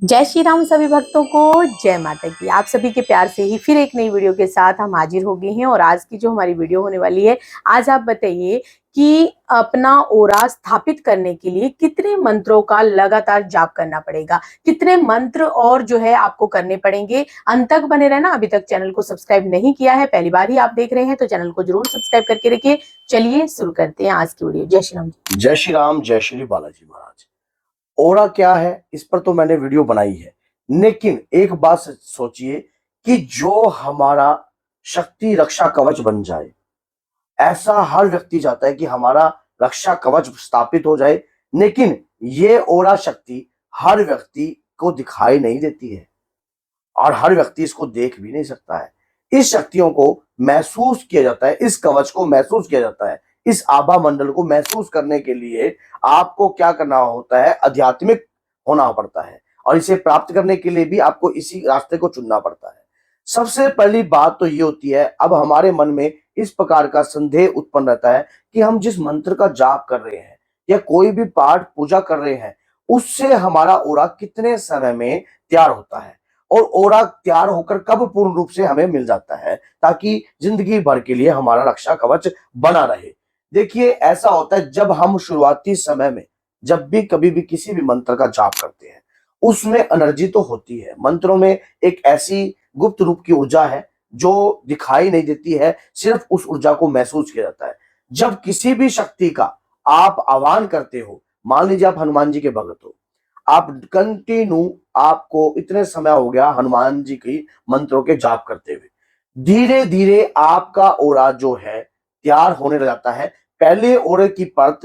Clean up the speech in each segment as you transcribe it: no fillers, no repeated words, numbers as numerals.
जय श्री राम सभी भक्तों को, जय माता की। आप सभी के प्यार से ही फिर एक नई वीडियो के साथ हम हाजिर हो गए हैं। और आज की जो हमारी वीडियो होने वाली है, आज आप बताइए कि अपना ओरा स्थापित करने के लिए कितने मंत्रों का लगातार जाप करना पड़ेगा, कितने मंत्र और जो है आपको करने पड़ेंगे। अंत तक बने रहना। अभी तक चैनल को सब्सक्राइब नहीं किया है, पहली बार ही आप देख रहे हैं तो चैनल को जरूर सब्सक्राइब करके रखिए। चलिए शुरू करते हैं आज की वीडियो। जय श्री राम। जय श्री राम, जय श्री बालाजी महाराज। ओरा क्या है, इस पर तो मैंने वीडियो बनाई है, लेकिन एक बात सोचिए कि जो हमारा शक्ति रक्षा कवच बन जाए, ऐसा हर व्यक्ति चाहता है कि हमारा रक्षा कवच स्थापित हो जाए। लेकिन ये ओरा शक्ति हर व्यक्ति को दिखाई नहीं देती है और हर व्यक्ति इसको देख भी नहीं सकता है। इस शक्तियों को महसूस किया जाता है, इस कवच को महसूस किया जाता है, इस आभा मंडल को महसूस करने के लिए आपको क्या करना होता है, आध्यात्मिक होना पड़ता है। और इसे प्राप्त करने के लिए भी आपको इसी रास्ते को चुनना पड़ता है। सबसे पहली बात तो ये होती है, अब हमारे मन में इस प्रकार का संदेह उत्पन्न रहता है कि हम जिस मंत्र का जाप कर रहे हैं या कोई भी पाठ पूजा कर रहे हैं, उससे हमारा ओरा कितने समय में तैयार होता है और ओरा तैयार होकर कब पूर्ण रूप से हमें मिल जाता है, ताकि जिंदगी भर के लिए हमारा रक्षा कवच बना रहे। देखिए, ऐसा होता है जब हम शुरुआती समय में जब भी कभी भी किसी भी मंत्र का जाप करते हैं, उसमें एनर्जी तो होती है। मंत्रों में एक ऐसी गुप्त रूप की ऊर्जा है जो दिखाई नहीं देती है, सिर्फ उस ऊर्जा को महसूस किया जाता है। जब किसी भी शक्ति का आप आह्वान करते हो, मान लीजिए आप हनुमान जी के भक्त हो, आप कंटिन्यू, आपको इतने समय हो गया हनुमान जी की मंत्रों के जाप करते हुए, धीरे धीरे आपका ओरा जो है तैयार होने लग जाता है। पहले ओरे की परत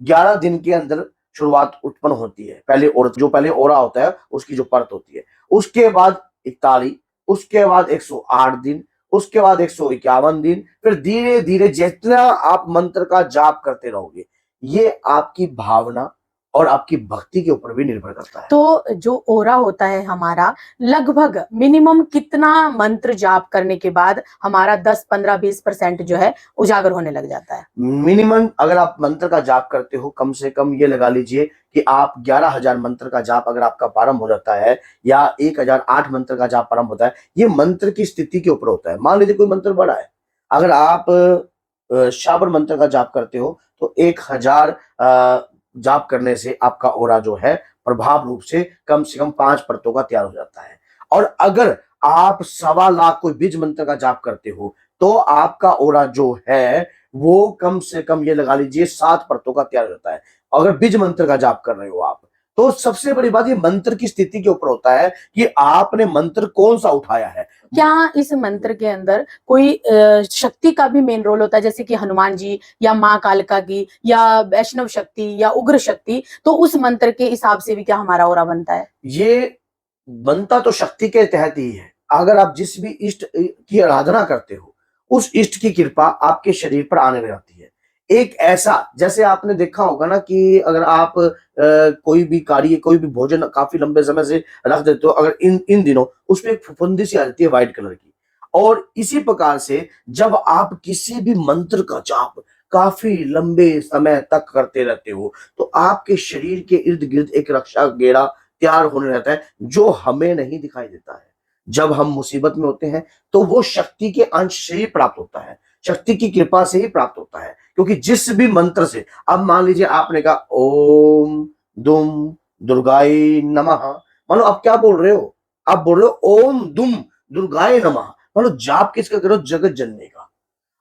11 दिन के अंदर शुरुआत उत्पन्न होती है। पहले ओरा होता है उसकी जो परत होती है, उसके बाद 41, उसके बाद 108 दिन, उसके बाद 151 दिन, फिर धीरे धीरे जितना आप मंत्र का जाप करते रहोगे, ये आपकी भावना और आपकी भक्ति के ऊपर भी निर्भर करता है। तो जो ओरा होता है हमारा, लगभग मिनिमम कितना मंत्र जाप करने के बाद हमारा 10, 15, 20% जो है उजागर होने लग जाता है? मिनिमम अगर आप मंत्र का जाप करते हो, कम से कम ये लगा लीजिए कि आप 11,000 मंत्र का जाप अगर आपका प्रारंभ हो जाता है, या 1008 मंत्र का जाप प्रारंभ होता है, ये मंत्र की स्थिति के ऊपर होता है। मान लीजिए कोई मंत्र बड़ा है, अगर आप शाबर मंत्र का जाप करते हो तो 1000 जाप करने से आपका ओरा जो है प्रभाव रूप से कम 5 परतों का तैयार हो जाता है। और अगर आप 1.25 लाख कोई बीज मंत्र का जाप करते हो, तो आपका ओरा जो है वो कम से कम ये लगा लीजिए 7 परतों का तैयार हो जाता है। अगर बीज मंत्र का जाप कर रहे हो आप, तो सबसे बड़ी बात ये मंत्र की स्थिति के ऊपर होता है कि आपने मंत्र कौन सा उठाया है। क्या इस मंत्र के अंदर कोई शक्ति का भी मेन रोल होता है, जैसे कि हनुमान जी या माँ कालिका की या वैष्णव शक्ति या उग्र शक्ति, तो उस मंत्र के हिसाब से भी क्या हमारा ओरा बनता है? ये बनता तो शक्ति के तहत ही है। अगर आप जिस भी इष्ट की आराधना करते हो, उस इष्ट की कृपा आपके शरीर पर आने लग जाती है। एक ऐसा, जैसे आपने देखा होगा ना कि अगर आप कोई भी कार्य, कोई भी भोजन काफी लंबे समय से रख देते हो, अगर इन इन दिनों उसमें एक फफूंदी सी आ जाती है व्हाइट कलर की। और इसी प्रकार से जब आप किसी भी मंत्र का जाप काफी लंबे समय तक करते रहते हो, तो आपके शरीर के इर्द गिर्द एक रक्षा घेरा तैयार होने रहता है, जो हमें नहीं दिखाई देता है। जब हम मुसीबत में होते हैं, तो वो शक्ति के अंश से ही प्राप्त होता है, शक्ति की कृपा से ही प्राप्त होता है। क्योंकि जिस भी मंत्र से, अब मान लीजिए आपने कहा ओम दुम दुर्गाय नमः, मानो आप क्या बोल रहे हो, आप बोल रहे हो ओम दुम दुर्गाय नमः, मानो जाप किसका करो, जगत जननी का।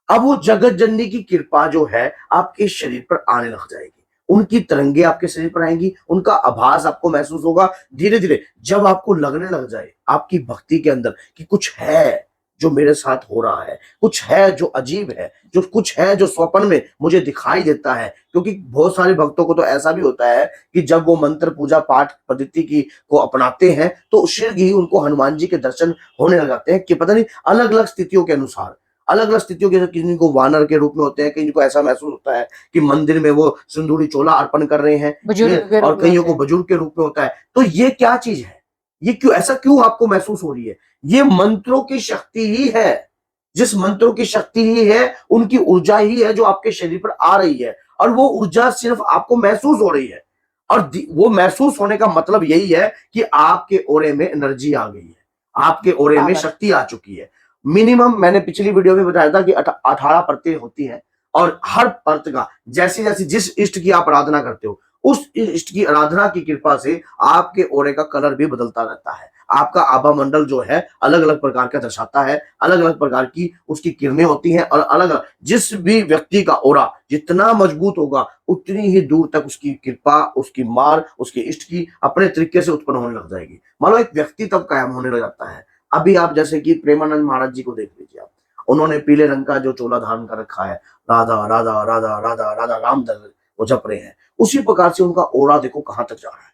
अब वो जगत जननी की कृपा जो है आपके शरीर पर आने लग जाएगी, उनकी तरंगे आपके शरीर पर आएंगी, उनका आभास आपको महसूस होगा। धीरे धीरे जब आपको लगने लग जाए आपकी भक्ति के अंदर कि कुछ है जो मेरे साथ हो रहा है, कुछ है जो अजीब है, जो कुछ है जो स्वप्न में मुझे दिखाई देता है। क्योंकि बहुत सारे भक्तों को तो ऐसा भी होता है कि जब वो मंत्र पूजा पाठ पद्धति की को अपनाते हैं, तो शीघ्र ही उनको हनुमान जी के दर्शन होने लग जाते हैं कि पता नहीं, अलग अलग स्थितियों के अनुसार, अलग अलग स्थितियों के, किसी को वानर के रूप में होते हैं, किसी को ऐसा महसूस होता है कि मंदिर में वो सिंदूरी चोला अर्पण कर रहे हैं, और कईयों को बुजुर्ग के रूप में होता है। तो ये क्या चीज है, ये क्यों ऐसा क्यों आपको महसूस हो रही है? ये मंत्रों की शक्ति ही है। जिस मंत्रों की शक्ति ही है, उनकी ऊर्जा ही है जो आपके शरीर पर आ रही है, और वो ऊर्जा सिर्फ आपको महसूस हो रही है। और वो महसूस होने का मतलब यही है कि आपके ओरे में एनर्जी आ गई है, आपके ओरे में पावर। शक्ति आ चुकी है। मिनिमम मैंने पिछली वीडियो में बताया था कि 18 परतें होती हैं, और हर परत का जैसी जैसी जिस इष्ट की आप आराधना करते हो, उस इष्ट की आराधना की कृपा से आपके ओरे का कलर भी बदलता रहता है। आपका आभा मंडल जो है अलग अलग प्रकार का दर्शाता है, अलग अलग प्रकार की उसकी किरणें होती हैं, और अलग अलग जिस भी व्यक्ति का ओरा जितना मजबूत होगा उतनी ही दूर तक उसकी कृपा, उसकी मार, उसके इष्ट की अपने तरीके से उत्पन्न होने लग जाएगी। मान लो एक व्यक्ति तब कायम होने लग जाता है। अभी आप जैसे कि प्रेमानंद महाराज जी को देख लीजिए आप, उन्होंने पीले रंग का जो चोला धारण कर रखा है, राधा राधा राधा राधा राधा राम दर वो जप रहे हैं, उसी प्रकार से उनका ओरा देखो कहां तक जा रहा है।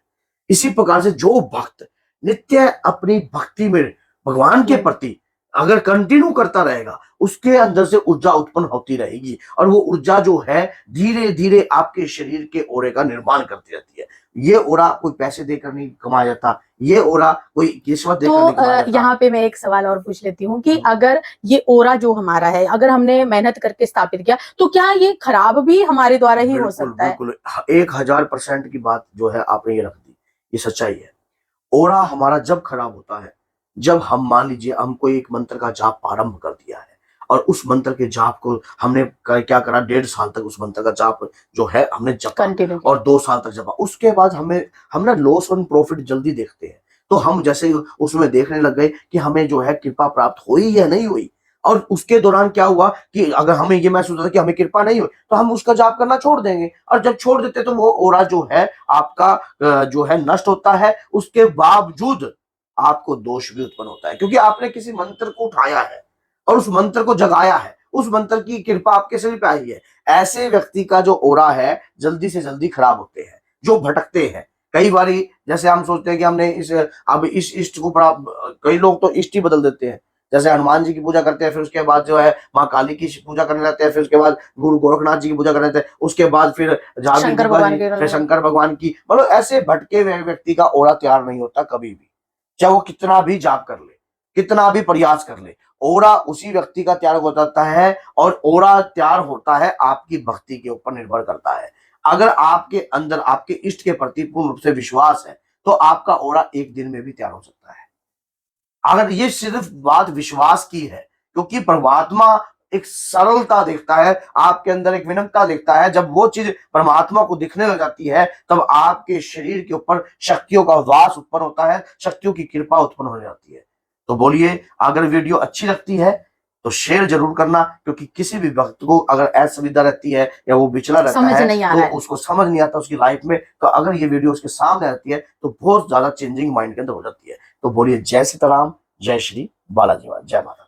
इसी प्रकार से जो भक्त नित्य अपनी भक्ति में भगवान के प्रति अगर कंटिन्यू करता रहेगा, उसके अंदर से ऊर्जा उत्पन्न होती रहेगी, और वो ऊर्जा जो है धीरे धीरे आपके शरीर के ओरे का निर्माण करती रहती है। ये ओरा कोई पैसे देकर नहीं कमाया जाता, ये ओरा कोई रिश्वत देकर नहीं कमाया तो जाता। यहाँ पे मैं एक सवाल और पूछ लेती हूँ कि अगर ये ओरा जो हमारा है, अगर हमने मेहनत करके स्थापित किया, तो क्या ये खराब भी हमारे द्वारा ही हो बिल्कुल सकता है? बिल्कुल 1000% की बात जो है आपने ये रख दी, ये सच्चाई है। ओरा हमारा जब खराब होता है, जब हम मान लीजिए हमको एक मंत्र का जाप प्रारंभ कर दिया है, और उस मंत्र के जाप को हमने क्या करा, 1.5 साल तक उस मंत्र का जाप जो है हमने जपा, कंटिन्यू। और 2 साल तक जपा। उसके बाद हम ना लॉस और प्रॉफिट जल्दी देखते हैं, तो हम जैसे उसमें देखने लग गए कि हमें जो है कृपा प्राप्त हुई या नहीं हुई। और उसके दौरान क्या हुआ कि अगर हमें ये महसूस होता है कि हमें कृपा नहीं हुई, तो हम उसका जाप करना छोड़ देंगे, और जब छोड़ देते तो वो ओरा जो है आपका जो है नष्ट होता है। उसके बावजूद आपको दोष भी उत्पन्न होता है, क्योंकि आपने किसी मंत्र को उठाया है और उस मंत्र को जगाया है, उस मंत्र की कृपा आपके शरीर पे आई है। ऐसे व्यक्ति का जो ओरा है जल्दी से जल्दी खराब होते हैं, जो भटकते हैं। कई बारी जैसे हम सोचते हैं कि हमने अब इस इष्ट को कई लोग तो इष्ट ही बदल देते हैं। जैसे हनुमान जी की पूजा करते हैं, फिर उसके बाद जो है माँ काली की पूजा करने लगते हैं, फिर उसके बाद गुरु गोरखनाथ जी की पूजा करने लगते हैं, उसके बाद फिर शंकर भगवान के फिर शंकर भगवान की। मतलब ऐसे भटके हुए व्यक्ति का ओरा तैयार नहीं होता कभी भी, चाहे वो कितना भी जाप कर ले, कितना भी प्रयास कर ले। ओरा उसी व्यक्ति का तैयार हो जाता है, और ओरा तैयार होता है आपकी भक्ति के ऊपर निर्भर करता है। अगर आपके अंदर आपके इष्ट के प्रति पूर्ण रूप से विश्वास है, तो आपका ओरा एक दिन में भी तैयार हो सकता है। अगर ये सिर्फ बात विश्वास की है, क्योंकि परमात्मा एक सरलता देखता है, आपके अंदर एक विनम्रता देखता है। जब वो चीज परमात्मा को दिखने लग जाती है, तब आपके शरीर के ऊपर शक्तियों का वास उत्पन्न होता है, शक्तियों की कृपा उत्पन्न हो जाती है। तो बोलिए, अगर वीडियो अच्छी लगती है तो शेयर जरूर करना, क्योंकि किसी भी वक्त को अगर असुविधा रहती है या वो विचला रहता समझ है, नहीं आ तो रहा है। उसको समझ नहीं आता उसकी लाइफ में, तो अगर ये वीडियो उसके सामने आती है तो बहुत ज्यादा चेंजिंग माइंड के अंदर हो जाती है। तो बोलिए, जय सीताराम, जय श्री बालाजी महाराज, जय माता।